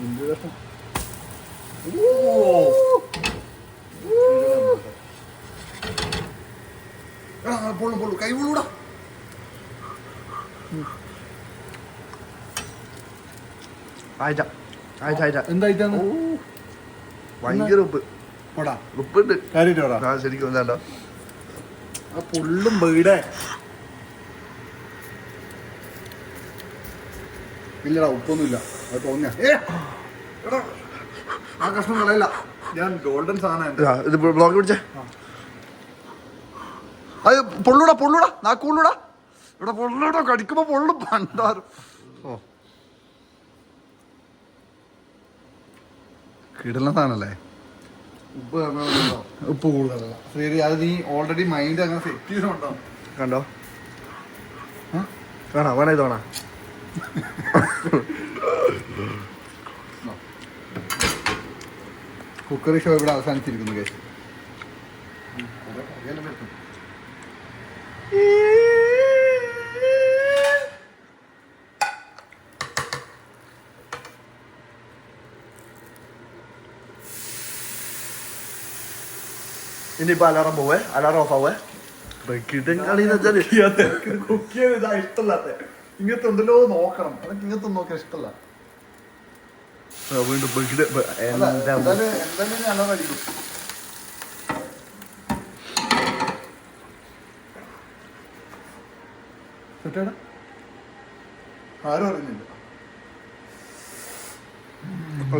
Speaker 1: ഇന്ത്യ കഷ്ണം? പൊള്ളു പൊള്ളു കൈ പൊള്ളൂടാ.
Speaker 2: ആയിട്ടാ ആയിട്ടാ ആയിട്ടാ.
Speaker 1: എന്തായിട്ടാണ്?
Speaker 2: ഭയങ്കര ഉപ്പ്.
Speaker 1: പോടാ
Speaker 2: ഉപ്പുണ്ട്.
Speaker 1: കാര്യമായിട്ട് പോടാ.
Speaker 2: ആ ശരിക്കും എന്താണ്ടോ
Speaker 1: ആ പൊള്ളും വീടേ. ഇല്ലടാ ഉപ്പൊന്നുമില്ല, അത് തോന്നിയ എടാ ആ കഷ്ണം കളയില്ല. ഞാൻ ഗോൾഡൻ സാധനം.
Speaker 2: ഇത് ബ്ലോക്ക് പിടിച്ചേ.
Speaker 1: അത് പൊള്ളൂടാ പൊള്ളൂടാ നാക്ക് പൊള്ളൂടാ. ഇവിടെ പൊള്ളൂടാ, കടിക്കുമ്പോ പൊള്ളും പണ്ടാറും. ഓ കിടന്ന സാധനല്ലേ.
Speaker 2: ഉപ്പ്
Speaker 1: ഉപ്പ് കൂടുതലല്ല ശരി. അത് നീ ഓൾറെഡി മൈൻഡ് അങ്ങനെ സെറ്റ് ചെയ്തോണ്ടോ.
Speaker 2: കണ്ടോ കാണാ വേണ ഇത് വേണ.
Speaker 1: കുക്കറി ഷോ ഇവിടെ അവസാനിച്ചിരിക്കുന്നു കേസ്.
Speaker 2: ഇനിയിപ്പോ അലാറം പോവേ, അലാറം ഓഫ് ആവേ. കിട്ടും കളിന്ന് വെച്ചാല്
Speaker 1: കുക്ക് ചെയ്യാൻ ഇതാ ഇഷ്ടമല്ലാത്ത. ഇങ്ങനത്തെ ഉണ്ടല്ലോ നോക്കണം. അതൊക്കെ ഇങ്ങനത്തെ നോക്കാൻ ഇഷ്ടമല്ല.
Speaker 2: വീണ്ടും
Speaker 1: എന്തായാലും അലാറം അടിക്കും. ആരും അറിഞ്ഞില്ല.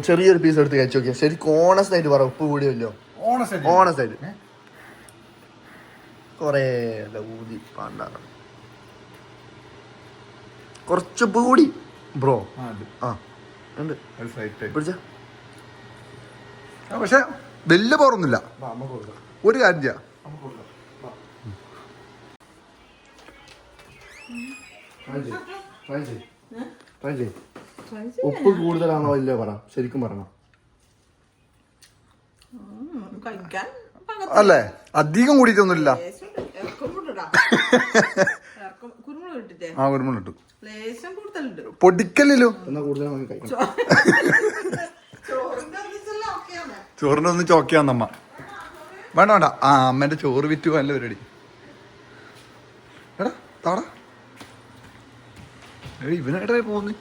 Speaker 2: ചെറിയൊരു പീസ് എടുത്ത് കഴിച്ചു നോക്കിയാ ശരിക്കും ഓണസ്റ്റ് ആയിട്ട് പറ. ഉപ്പ് കൂടിയല്ലോ ഓണസ്റ്റ് ആയിട്ട്. കൊറേ ഊതി പാണ്ട കുറച്ചുപ്പ് കൂടി ബ്രോ. ആ ഉണ്ട് പിടിച്ച.
Speaker 1: പക്ഷെ വലിയ പോറൊന്നുമില്ല. ഒരു കാര്യം ചെയ്യാം.
Speaker 2: ഉപ്പ് കൂടുതലാണോ ഇല്ലയോ പറ, ശരിക്കും പറഞ്ഞോ.
Speaker 3: കഴിക്കാൻ
Speaker 1: അല്ലേ അധികം കൂടിയിട്ടൊന്നുമില്ല.
Speaker 3: കുരുമുളക് ഇട്ടിട്ടേ
Speaker 1: ആ കുരുമുളക് ഇട്ടു.
Speaker 3: ലേശം കൂടുതലുണ്ട്.
Speaker 1: പൊടിക്കല്ലോ.
Speaker 2: എന്നാ കൂടുതൽ കഴിക്കണം.
Speaker 1: ചോറിന്റെ ഒന്ന് ചോക്കിയാന്നമ്മ. വേണ്ട വേണ്ട. ആ അമ്മേന്റെ ചോറ് വിറ്റ് നല്ല പരിപാടി. എടാ താടാ ഇവനേട്ടാ പോന്ന്.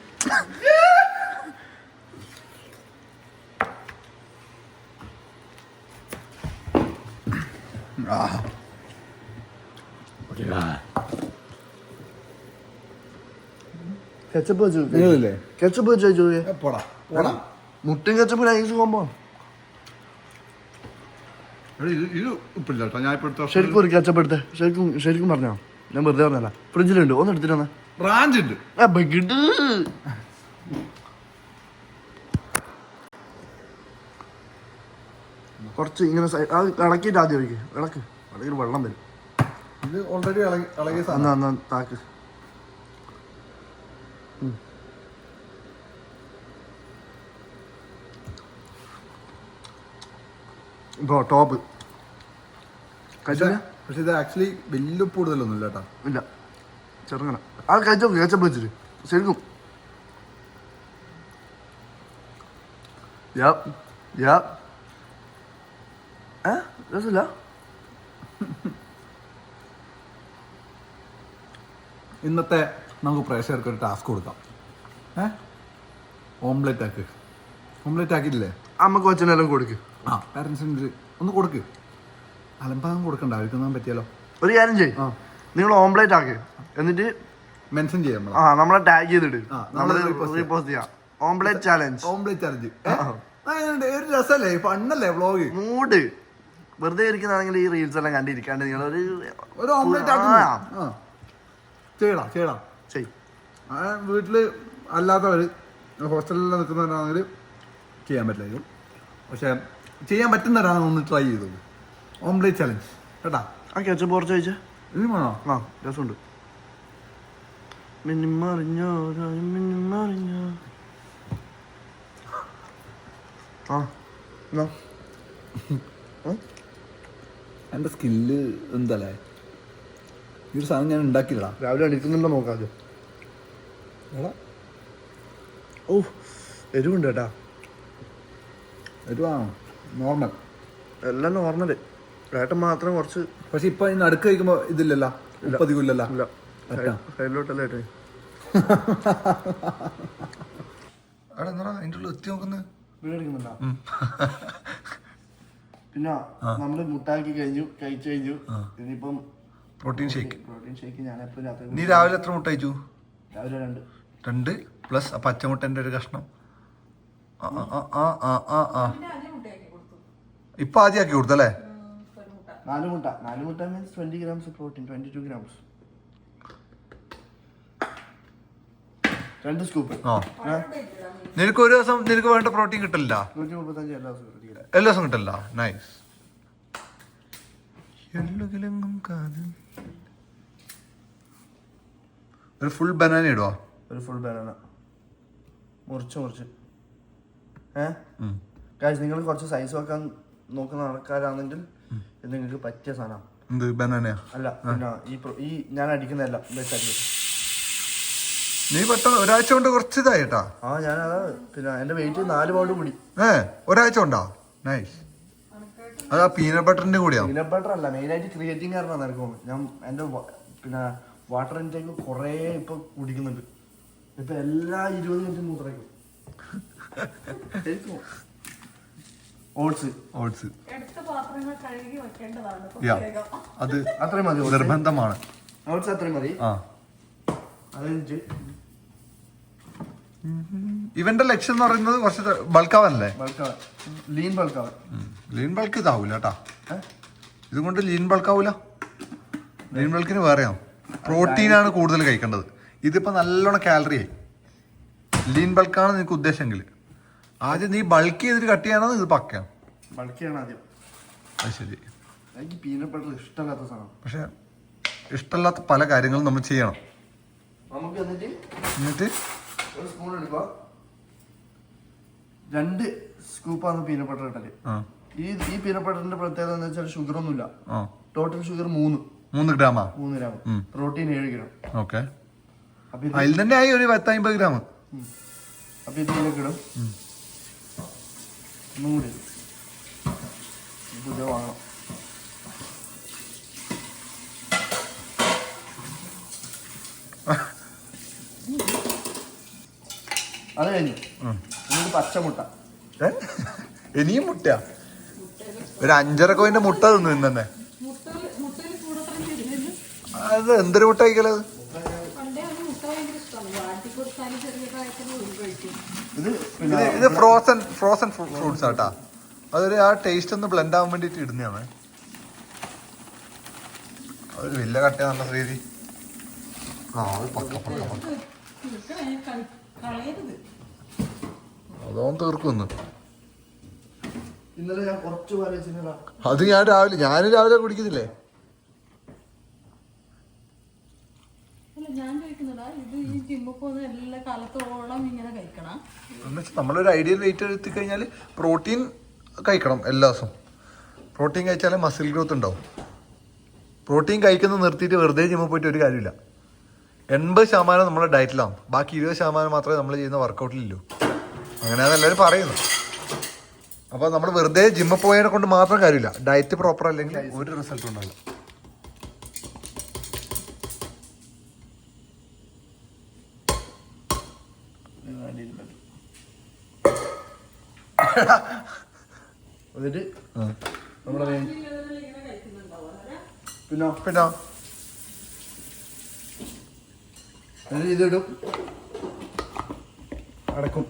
Speaker 2: കെച്ചപ്പ് വെച്ചു
Speaker 1: നിങ്ങളില്ലേ?
Speaker 2: കെച്ചപ്പ് വെച്ചു
Speaker 1: പോടാ പോടാ.
Speaker 2: മുട്ടും കെച്ചപ്പ് നൈസ് കോമ്പോ.
Speaker 1: ഇത് ഉപ്പില്ല കേട്ടോ. ഞാൻ ഇപ്പോഴത്തെ
Speaker 2: ശരിക്കും ഒരു കെച്ചപ്പ് എടുത്തേ. ശരിക്കും ശരിക്കും പറഞ്ഞോ, ഞാൻ വെറുതെ പറഞ്ഞല്ല. ഫ്രിഡ്ജിലുണ്ട്, ഒന്ന് എടുത്തിട്ട് വന്നേ.
Speaker 1: റാഞ്ച് ഉണ്ട്.
Speaker 2: കുറച്ച് ഇങ്ങനെ ഇളക്കിയിട്ട് ആദ്യം ഒഴിക്കും. ഇളക്ക് അല്ലെങ്കിൽ വെള്ളം വരും.
Speaker 1: ഇത് ഓൾറെഡി ഇളകിയ
Speaker 2: എന്നാ എന്നാ താക്ക്. ഇപ്പോൾ ടോപ്പ് കഴിച്ചില്ല?
Speaker 1: പക്ഷെ ഇത് ആക്ച്വലി വലിയ ഉപ്പ് കൂടുതലൊന്നും ഇല്ല കേട്ടോ.
Speaker 2: ഇല്ല, ചെറുങ്ങനെ. അത് കഴിച്ചോ, കേച്ചപ്പ് വെച്ചിട്ട് ശരിക്കും. രസമില്ല.
Speaker 1: ഇന്നത്തെ നമുക്ക് പ്രേക്ഷകർക്ക് ഒരു ടാസ്ക് കൊടുക്കാം. ഓംലെറ്റ് ആക്കിയിട്ടില്ലേ?
Speaker 2: അമ്മക്ക് വച്ചനെല്ലാം കൊടുക്ക്.
Speaker 1: ആ, പാരൻസിന് ഒന്ന് കൊടുക്ക്. അലമ്പാകം കൊടുക്കണ്ട, അവർക്കൊന്നും പറ്റിയാലോ.
Speaker 2: ഒരു കാര്യം ചെയ്യും, നിങ്ങൾ ഓംപ്ലേറ്റ് ആക്ക്, എന്നിട്ട്
Speaker 1: മെൻഷൻ ചെയ്യാം.
Speaker 2: നമ്മളെ ടാഗ് ചെയ്തിട്ട്
Speaker 1: ആ,
Speaker 2: നമ്മള് റീപോസ്റ്റ് ചെയ്യാം. ഓംപ്ലേറ്റ് ചാലഞ്ച്.
Speaker 1: ഒരു രസല്ലേ, പണ്ണല്ലേ വ്ളോഗ്.
Speaker 2: മൂഡ് വെറുതെ ഇരിക്കുന്നതാണെങ്കിൽ ഈ റീൽസ് എല്ലാം കണ്ടിരിക്കാണ്ട് നിങ്ങൾ
Speaker 1: ഒരു ഓംലെറ്റ് ചെയ്യടാ. വീട്ടില് അല്ലാത്തവര് ഹോസ്റ്റലിൽ നിൽക്കുന്നവരാണെങ്കിൽ ചെയ്യാൻ പറ്റില്ല. പക്ഷെ ചെയ്യാൻ പറ്റുന്നവരാണ് ഒന്ന് ട്രൈ ചെയ്തത്. ഓംലെറ്റ് ചലഞ്ച് കേട്ടാ.
Speaker 2: ആ കെച്ചപ്പ് കുറച്ച് കഴിച്ചേ.
Speaker 1: ഇനി വേണോ?
Speaker 2: ആ, രസമുണ്ട്. മിന്നിമറിഞ്ഞോ മിന്നിമറിഞ്ഞോ. ആ,
Speaker 1: എൻ്റെ സ്കില്ല് എന്തല്ലേ, ഈ ഒരു സാധനം ഞാൻ ഉണ്ടാക്കിയില്ല.
Speaker 2: രാവിലെ എണീക്കുന്നുണ്ടോ നോക്കാതെ. ഓ, എരിവുണ്ട് കേട്ടാ.
Speaker 1: എരിവാണോ? നോർമൽ,
Speaker 2: എല്ലാം നോർമല്. ഏട്ടൻ മാത്രം കുറച്ച്.
Speaker 1: പക്ഷെ ഇപ്പൊ ഇന്ന് അടുക്ക് കഴിക്കുമ്പോ ഇതില്ലല്ലോ, ഉപ്പതികില്ലല്ലോ.
Speaker 2: ഇല്ല, സൈഡിലോട്ടല്ലേ ഏട്ടൻ.
Speaker 1: അവിടെ എന്താ അതിൻ്റെ ഉള്ളിൽ എത്തി നോക്കുന്നത്?
Speaker 2: വീടടിക്കുന്നുണ്ടോ? പിന്നെ നമ്മള് മുട്ടാക്കി കഴിച്ചു കഴിഞ്ഞു. ഇനിയിപ്പം
Speaker 1: പ്രോട്ടീൻ ഷേക്ക്.
Speaker 2: ഞാൻ എപ്പോഴും രാത്രി.
Speaker 1: നീ രാവിലെ എത്ര മുട്ട കഴിച്ചു?
Speaker 2: രാവിലെ
Speaker 1: 2 പ്ലസ് പച്ചമുട്ടൻ്റെ ഒരു കഷ്ണം. ഇപ്പൊ ആദ്യം ആക്കി കൊടുത്തല്ലേ?
Speaker 2: 4 മുട്ട means 20 grams protein, 22 grams. 2 scoop.
Speaker 1: നിനക്ക് ഒരു ദിവസം നിനക്ക് വേണ്ട പ്രോട്ടീൻ കിട്ടില്ല?
Speaker 2: 135
Speaker 1: എല്ലാ ദിവസം കിട്ടില്ല. നൈസ്. ഒരു ഫുൾ ബനാന ഇടുവാ.
Speaker 2: ഒരു ഫുൾ ബനാന മുറിച്ച് ഗായ്സ്, നിങ്ങൾ കുറച്ച് സൈസ് വെക്കാൻ നോക്കുന്ന ആൾക്കാരാണെങ്കിൽ ഇത് നിങ്ങൾക്ക് പറ്റിയ സാധനം.
Speaker 1: എന്ത് ബനാനയാ?
Speaker 2: അല്ല, പിന്നെ ഈ ഞാൻ അടിക്കുന്നതല്ല ബെസ്റ്റ്.
Speaker 1: നീ പെട്ടെന്ന് ഒരാഴ്ച കൊണ്ട് കുറച്ച് ഇതായിട്ടാ.
Speaker 2: ആ, ഞാനതാ. പിന്നെ എന്റെ വെയിറ്റ് 4 പൗണ്ട് കൂടി.
Speaker 1: ഒരാഴ്ച കൊണ്ടാ? നൈസ്. അതാ പീനട്ട് ബട്ടറിന്റെ കൂടിയാ?
Speaker 2: പീനട്ട് ബട്ടർ അല്ല, മെയിനായിട്ട് ക്രിയേറ്റിംഗ് കാരണം നടക്കും. ഞാൻ എന്റെ പിന്നെ വാട്ടർ ഇൻടേക്ക് കുറേ ഇപ്പൊ കുടിക്കുന്നുണ്ട്. ഇപ്പൊ എല്ലാ 20 മിനിറ്റും മൂത്രയ്ക്കും. ഓട്സ്
Speaker 1: അത്
Speaker 2: അത്രയും മതി.
Speaker 1: നിർബന്ധമാണ്.
Speaker 2: ഓട്സ് അത്രയും മതി. അതെനിക്ക്
Speaker 1: ഇവന്റെ ലക്ഷ്യം എന്ന് പറയുന്നത് കുറച്ച് ബൾക്കാവല്ലേ?
Speaker 2: ലീൻ ബൾക്കാവൻ.
Speaker 1: ലീൻ ബൾക്ക് ഇതാവൂല കേട്ടാ. ഇതുകൊണ്ട് ലീൻ ബൾക്കാവൂല. ലീൻ ബൾക്കിന് വേറെയാണ്. പ്രോട്ടീനാണ് കൂടുതൽ കഴിക്കേണ്ടത്. ഇതിപ്പോ നല്ലോണം കാലറി ആയി. ലീൻ ബൾക്കാണ് നിനക്ക് ഉദ്ദേശമെങ്കിൽ ആദ്യം നീ ബൾക്ക് ചെയ്തിട്ട് കട്ട് ചെയ്യാനോ ഇത് പക്കയാണ്?
Speaker 2: ബൾക്ക് ചെയ്യണം ആദ്യം.
Speaker 1: അത് ശരി.
Speaker 2: എനിക്ക് പീനട്ട് ബട്ടർ ഇഷ്ടമല്ലാത്ത സാധനം.
Speaker 1: പക്ഷെ ഇഷ്ടമല്ലാത്ത പല കാര്യങ്ങളും നമ്മൾ ചെയ്യണം.
Speaker 2: നമുക്ക്
Speaker 1: എന്നിട്ട്
Speaker 2: ഒരു സ്പൂൺ എടുക്കുക. 2 സ്കൂപ്പാണ് പീനട്ട് ബട്ടർ ഇട്ടല്. ഈ പീനട്ട് ബട്ടറിന്റെ പ്രത്യേകത എന്ന് വെച്ചാൽ ഷുഗർ ഒന്നുമില്ല. Total sugar 3
Speaker 1: ഗ്രാമാ?
Speaker 2: 3 gram. Protein 7 gram.
Speaker 1: Okay, അതിൽ തന്നെ ആയി ഒരു 10-50 ഗ്രാം.
Speaker 2: അപ്പൊ ഇതിലേക്ക് ഇടും. ഒന്നും കൂടി പുതിയ വാങ്ങണം. അത് കഴിഞ്ഞു. എന്നിട്ട് പച്ചമുട്ട.
Speaker 1: ഇനിയും മുട്ട? ഒരു 5.5 കോയിന്റെ മുട്ട തിന്നു ഇന്നെ. അത് എന്തൊരു മുട്ട കഴിക്കലത്? ഇത് ഫ്രോസൺ ഫ്രൂട്ട്സ് ആട്ടാ. അതൊരു ആ ടേസ്റ്റ് ഒന്ന് ബ്ലെൻഡ് ആവാൻ വേണ്ടിട്ട് ഇടുന്നതാണ്. അതൊരു വലിയ കട്ടയാ നല്ല രീതി. അതോന്ന് തീർക്കുന്നു.
Speaker 2: ഇന്നലെ ഞാൻ കുറച്ച്
Speaker 1: അത് ഞാൻ രാവിലെ കുടിക്കുന്നില്ലേ? നമ്മളൊരു ഐഡിയൽ വെയിറ്റ് എടുത്തി കഴിഞ്ഞാൽ പ്രോട്ടീൻ കഴിക്കണം എല്ലാ ദിവസവും. പ്രോട്ടീൻ കഴിച്ചാലേ മസിൽ ഗ്രോത്ത് ഉണ്ടാവും. പ്രോട്ടീൻ കഴിക്കുന്നത് നിർത്തിയിട്ട് വെറുതെ ജിമ്മിൽ പോയിട്ട് ഒരു കാര്യമില്ല. 80% നമ്മുടെ ഡയറ്റിലാണ്, ബാക്കി 20% മാത്രമേ നമ്മൾ ചെയ്യുന്ന വർക്കൗട്ടിലില്ലൂ. അങ്ങനെയാണ് എല്ലാവരും പറയുന്നത്. അപ്പോൾ നമ്മൾ വെറുതെ ജിമ്മിൽ പോയതിനെ കൊണ്ട് മാത്രം കാര്യമില്ല. ഡയറ്റ് പ്രോപ്പർ അല്ലെങ്കിൽ ഒരു റിസൾട്ടും ഉണ്ടാവില്ല.
Speaker 2: എന്നിട്ട് നമ്മളെ പിന്നെ ഇതിടും, അടക്കും.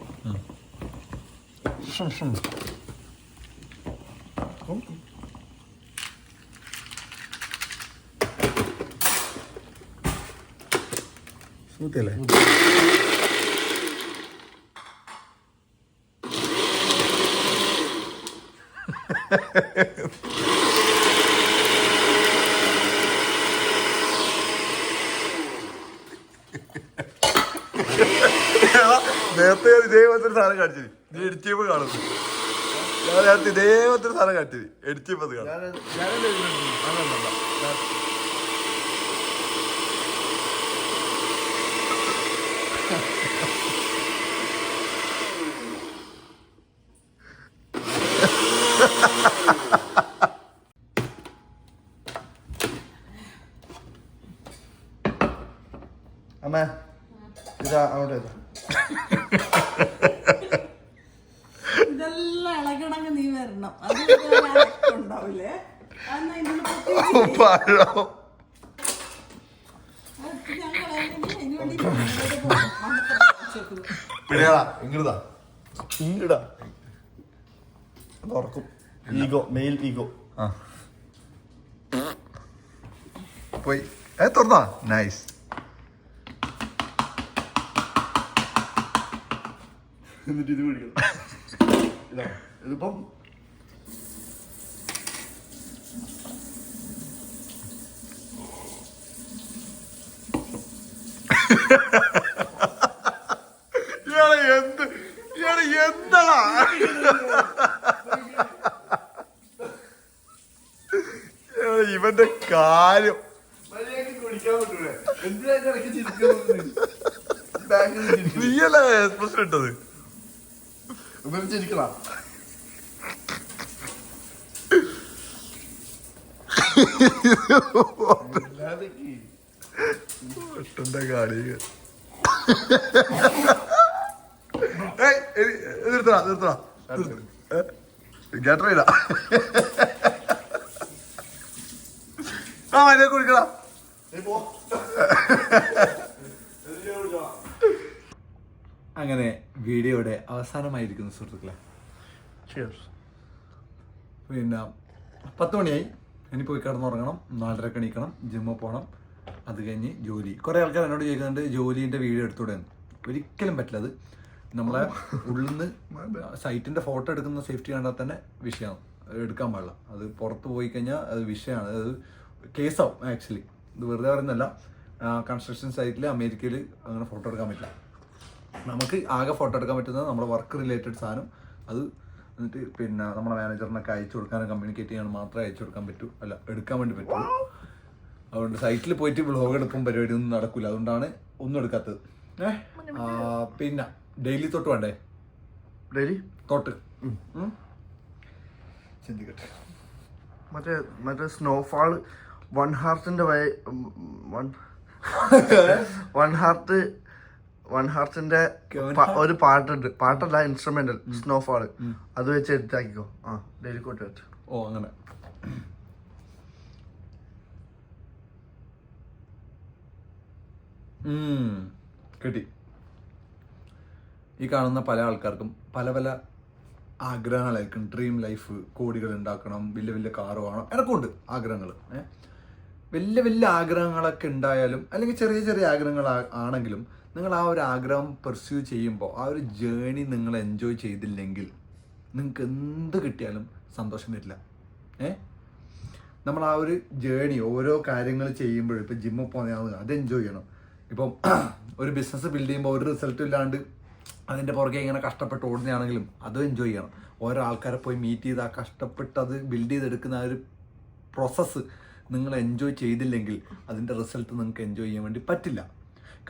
Speaker 1: സ്മൂത്തിയല്ലേ? നേരത്തെ ഇതേപോലത്തെ സാധനം കാണിച്ചത് നീ എഡിറ്റിയപ്പോ കാണുന്നു. ഞാൻ നേരത്തെ ഇതേപോലത്തെ സാധനം കാണിച്ചത് എഡിറ്റിയപ്പോ കാണും.
Speaker 2: അമ്മ ഇതാ അവിടെ
Speaker 3: ഇതെല്ലാം ഇളകിടങ്ങ് നീ വരണം. അത് ഉണ്ടാവില്ലേ?
Speaker 2: ഇങ്ങടാ തുറക്കും. Ego, male ego.
Speaker 1: പോയി തുറന്നാ. നൈസ്.
Speaker 2: എന്നിട്ട് ഇത് പിടിക്കണം. ഇതാ ഇതിപ്പം
Speaker 1: എന്താ ഇവന്റെ കാര്യം
Speaker 2: കുടിക്കാൻ പറ്റൂലേ? എന്തിനാ ഇടയ്ക്ക് ചിരിക്കുന്നത്?
Speaker 1: നീയല്ലേ എക്സ്പ്രഷൻ ഇട്ടത്?
Speaker 2: ഇവര് ചിരിക്കണം.
Speaker 1: ഒട്ടന്റെ കാടി നിർത്തണ ഗട്ടറില്ല. ആ മര്യാദ കുടിക്കടാ. അങ്ങനെ വീഡിയോയുടെ അവസാനമായിരിക്കുന്നു സുഹൃത്തുക്കളെ. പിന്നെ 10 മണിയായി. ഇനി പോയി കിടന്നുറങ്ങണം. 4:30 എണീക്കണം. ജിമ്മിൽ പോകണം. അത് കഴിഞ്ഞ് ജോലി. കുറേ ആൾക്കാർ എന്നോട് ചോദിക്കുന്നുണ്ട് ജോലിൻ്റെ വീഡിയോ എടുത്തുകൂടെ. ഒരിക്കലും പറ്റില്ല. അത് നമ്മളെ ഉള്ളിൽ നിന്ന് സൈറ്റിൻ്റെ ഫോട്ടോ എടുക്കുന്ന സേഫ്റ്റി കണ്ടാൽ തന്നെ വിഷയമാണ്. എടുക്കാൻ പാടില്ല. അത് പുറത്ത് പോയി കഴിഞ്ഞാൽ അത് വിഷയമാണ്. അത് കേസാവും. ആക്ച്വലി ഇത് വെറുതെ പറയുന്നതല്ല. കൺസ്ട്രക്ഷൻ സൈറ്റിൽ അമേരിക്കയിൽ അങ്ങനെ ഫോട്ടോ എടുക്കാൻ പറ്റില്ല. നമുക്ക് ആകെ ഫോട്ടോ എടുക്കാൻ പറ്റുന്നത് നമ്മുടെ വർക്ക് റിലേറ്റഡ് സാധനം. അത് എന്നിട്ട് പിന്നെ നമ്മുടെ മാനേജറിനൊക്കെ അയച്ചു കൊടുക്കാനും കമ്മ്യൂണിക്കേറ്റ് ചെയ്യാൻ മാത്രമേ അയച്ചു കൊടുക്കാൻ പറ്റൂ. അല്ല എടുക്കാൻ വേണ്ടി പറ്റുള്ളൂ. അതുകൊണ്ട് സൈറ്റിൽ പോയിട്ട് വ്ളോഗ് എടുപ്പും പരിപാടി ഒന്നും നടക്കില്ല. അതുകൊണ്ടാണ് ഒന്നും എടുക്കാത്തത്. പിന്നെ ഡെയിലി തൊട്ട് വേണ്ടേ?
Speaker 2: ഡെയിലി
Speaker 1: തൊട്ട് ചിന്തിക്കട്ടെ.
Speaker 2: മറ്റേ സ്നോഫാള് വൺ ഹാർട്ടിന്റെ ഒരു പാട്ടുണ്ട്. പാട്ടല്ല, ഇൻസ്ട്രുമെന്റൽ സ്നോഫാള്. അത് വെച്ച് എടുത്താക്കിക്കോ. ഡെയിലി കോട്ട് വെച്ച്.
Speaker 1: ഓ അങ്ങനെ. കിട്ടി. ഈ കാണുന്ന പല ആൾക്കാർക്കും പല പല ആഗ്രഹങ്ങളായിരിക്കും. ഡ്രീം ലൈഫ്, കോടികൾ ഉണ്ടാക്കണം, വലിയ വലിയ കാറ് വേണം. എനക്കുണ്ട് ആഗ്രഹങ്ങൾ. വലിയ വലിയ ആഗ്രഹങ്ങളൊക്കെ ഉണ്ടായാലും അല്ലെങ്കിൽ ചെറിയ ചെറിയ ആഗ്രഹങ്ങൾ ആണെങ്കിലും നിങ്ങൾ ആ ഒരു ആഗ്രഹം പെർസ്യൂ ചെയ്യുമ്പോൾ ആ ഒരു ജേണി നിങ്ങൾ എൻജോയ് ചെയ്തില്ലെങ്കിൽ നിങ്ങൾക്ക് എന്ത് കിട്ടിയാലും സന്തോഷം വരില്ല. നമ്മൾ ആ ഒരു ജേണി ഓരോ കാര്യങ്ങൾ ചെയ്യുമ്പോഴും ഇപ്പം ജിമ്മിൽ പോകുന്ന അത് എൻജോയ് ചെയ്യണം. ഇപ്പം ഒരു ബിസിനസ് ബിൽഡ് ചെയ്യുമ്പോൾ ഒരു റിസൾട്ടും ഇല്ലാണ്ട് അതിൻ്റെ പുറകെ ഇങ്ങനെ കഷ്ടപ്പെട്ട് ഓടുന്നതാണെങ്കിലും അതും എൻജോയ് ചെയ്യണം. ഓരോ ആൾക്കാരെ പോയി മീറ്റ് ചെയ്ത് ആ കഷ്ടപ്പെട്ട് അത് ബിൽഡ് ചെയ്തെടുക്കുന്ന ആ ഒരു പ്രോസസ്സ് നിങ്ങൾ എൻജോയ് ചെയ്തില്ലെങ്കിൽ അതിൻ്റെ റിസൾട്ട് നിങ്ങൾക്ക് എൻജോയ് ചെയ്യാൻ വേണ്ടി പറ്റില്ല.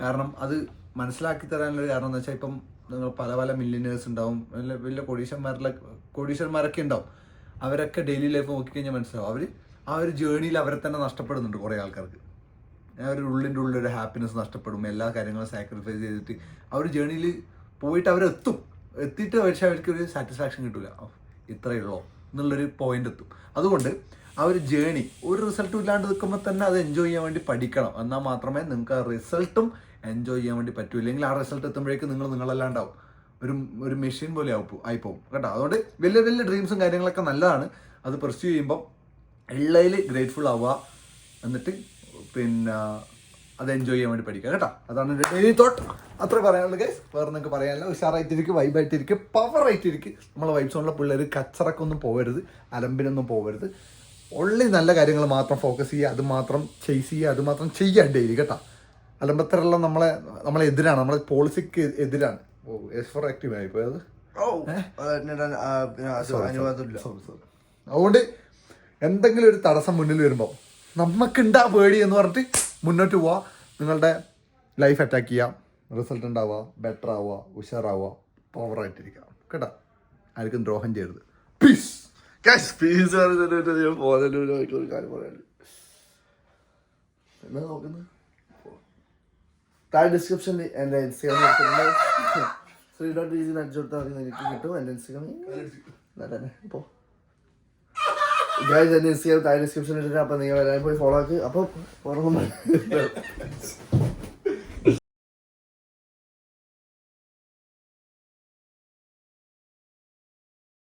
Speaker 1: കാരണം അത് മനസ്സിലാക്കി തരാനുള്ളൊരു കാരണം എന്ന് വെച്ചാൽ ഇപ്പം നിങ്ങൾ പല പല മില്യനേഴ്സ് ഉണ്ടാവും, വലിയ വലിയ കോടീശ്വരന്മാരൊക്കെ ഉണ്ടാവും. അവരൊക്കെ ഡെയിലി ലൈഫ് നോക്കിക്കഴിഞ്ഞാൽ മനസ്സിലാവും അവർ ആ ഒരു ജേണിയിൽ അവരെ തന്നെ നഷ്ടപ്പെടുന്നുണ്ട്. കുറേ ആൾക്കാർക്ക് ആ ഒരു ഉള്ളിൻ്റെ ഉള്ളിലൊരു ഹാപ്പിനെസ് നഷ്ടപ്പെടും. എല്ലാ കാര്യങ്ങളും സാക്രിഫൈസ് ചെയ്തിട്ട് ആ ഒരു ജേണിയിൽ പോയിട്ട് എത്തിയിട്ട് പക്ഷേ അവർക്കൊരു സാറ്റിസ്ഫാക്ഷൻ കിട്ടില്ല. ഇത്രയേ ഉള്ളൂ എന്നുള്ളൊരു പോയിന്റ് എത്തും. അതുകൊണ്ട് ആ ഒരു ജേണി ഒരു റിസൾട്ടും ഇല്ലാണ്ട് നിൽക്കുമ്പോൾ തന്നെ അത് എൻജോയ് ചെയ്യാൻ വേണ്ടി പഠിക്കണം. എന്നാൽ മാത്രമേ നിങ്ങൾക്ക് ആ റിസൾട്ടും എൻജോയ് ചെയ്യാൻ വേണ്ടി പറ്റൂ. ഇല്ലെങ്കിൽ ആ റിസൾട്ട് എത്തുമ്പോഴേക്കും നിങ്ങളല്ലാണ്ടാവും, ഒരു മെഷീൻ പോലെ ആയിപ്പോവും കേട്ടോ. അതുകൊണ്ട് വലിയ വലിയ ഡ്രീംസും കാര്യങ്ങളൊക്കെ നല്ലതാണ്. അത് പെർസ്യൂ ചെയ്യുമ്പം ഉള്ളതിൽ ഗ്രേറ്റ്ഫുൾ ആവുക, എന്നിട്ട് പിന്നെ അത് എൻജോയ് ചെയ്യാൻ വേണ്ടി പഠിക്കുക കേട്ടോ. അതാണ് എൻ്റെ ഡെയിലി തോട്ട്. അത്ര പറയാനുള്ളത് ഗൈസ്. വേറെ നിങ്ങൾക്ക് പറയാനില്ല. ഉഷാറായിട്ടിരിക്കും, വൈബായിട്ടിരിക്കും, പവറായിട്ടിരിക്കും. നമ്മളെ വൈബ് സോണിലെ പിള്ളേർ കച്ചറക്കൊന്നും പോകരുത്, അലമ്പിനൊന്നും പോകരുത്. ഉള്ളി നല്ല കാര്യങ്ങൾ മാത്രം ഫോക്കസ് ചെയ്യുക, അത് മാത്രം ചേസ് ചെയ്യുക, അത് മാത്രം ചെയ്യുക ഡെയിലി കേട്ടോ. അലമ്പത്തരെല്ലാം നമ്മളെ എതിരാണ്, നമ്മളെ പോളിസിക്ക് എതിരാണ്. എസ് ഫോർ ആക്റ്റീവ് ആയിപ്പോയത്. അതുകൊണ്ട് എന്തെങ്കിലും ഒരു തടസ്സം മുന്നിൽ വരുമ്പോൾ നമുക്കുണ്ടാ പേടി എന്ന് പറഞ്ഞിട്ട് മുന്നോട്ട് പോവുക. നിങ്ങളുടെ ലൈഫ് അറ്റാക്ക് ചെയ്യാം, റിസൾട്ട് ഉണ്ടാവുക, ബെറ്റർ ആവുക, ഉഷാറാവുക, പവറായിട്ടിരിക്കുക കേട്ടോ. ആർക്കും ദ്രോഹം ചെയ്യരുത്. പീസ്.
Speaker 2: പീസ് ഒരു കാര്യം പറയാനുണ്ട്. എന്നാ നോക്കുന്നത് താഴെ ഡിസ്ക്രിപ്ഷനിൽ എൻ്റെ ഇൻസ്റ്റാഗ്രാം ശ്രീ.ഈസി അടിച്ചു കൊടുത്താൽ മതി, എനിക്ക് കിട്ടും. എൻ്റെ ഇൻസ്റ്റാഗ്രാം ഇപ്പോൾ എൻ്റെ ഇൻസ്റ്റാഗ്രാം താഴെ ഡിസ്ക്രിപ്ഷനിൽ ഇട്ടിട്ട് അപ്പം നിങ്ങൾ എല്ലാവരും പോയി ഫോളോ ആക്കി. അപ്പോൾ